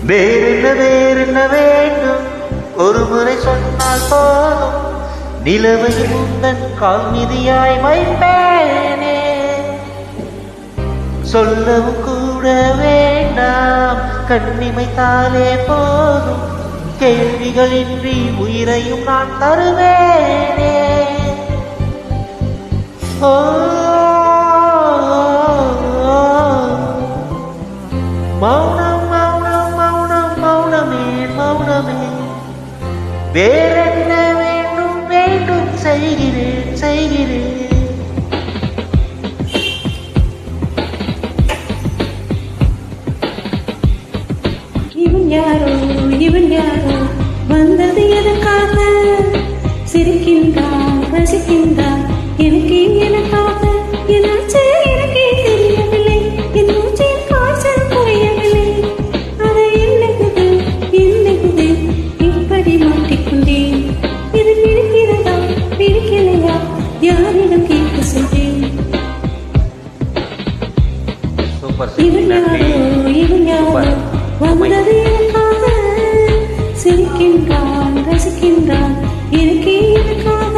வேறென்ன வேண்டும் ஒரு முறை சொன்னால் போதும், நிலவையில் உந்தன் கால் மிதியாய் வைப்பேனே. சொல்லவும் கூட வேண்டாம், கண்ணிமைத்தாலே போதும், கேள்விகளின்றி உயிரையும் நான் தருவேனே. ஓ மௌனம் மௌனம் மௌனம் மௌனமே மௌனமே, வேறென்ன வேண்டும் வேண்டும் செய்கிறேன் செய்கிறேன். இவன் யாரோ வந்தது எதற்காக? சிரிக்கின்றான் ரசிக்கின்றான் எனக்கு எனக்காக. என்னாச்சு எனக்கே தெரியவில்லை, என் மூச்சில் காய்ச்சல் குறையவில்லை. அதை என்னகுது இப்படி மாட்டிக்கொண்டேன். இது பிடிக்கிறதா பிடிக்கலையா யாரிடம் கேட்க சொல்றேன்? இவன் யாரோ வந்தது எனக்காக. சிரிக்கின்றான் ரசிக்கின்றான் எனக்கே எனக்காக.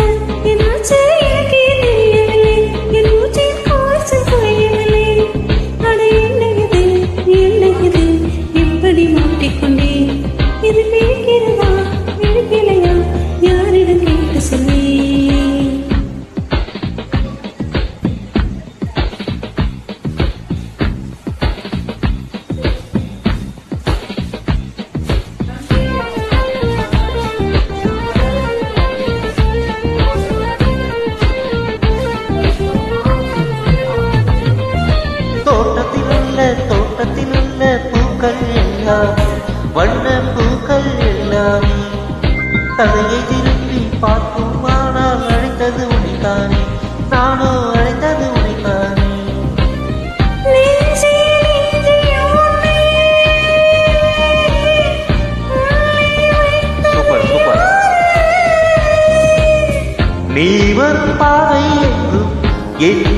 என்னாச்சு எனக்கே தெரியவில்லை, என் மூச்சில் காய்ச்சல் குறையவில்லை. அட என்ன இது இப்படி மாட்டிக்கொண்டேன். இது பிடிக்கிறதா பிடிக்கலையா யாரிடம் கேட்டு சொல்லி? தோட்டத்திலுள்ள பூக்கள் எல்லாம் வண்ண பூக்கள் எல்லாமே தலையை திரும்பி பார்க்கும். ஆனால் அழைத்தது உனைத்தானே, நானோ அழைத்தது உனைத்தானே. Super super. நீ வரும் பாதை என்றும் என்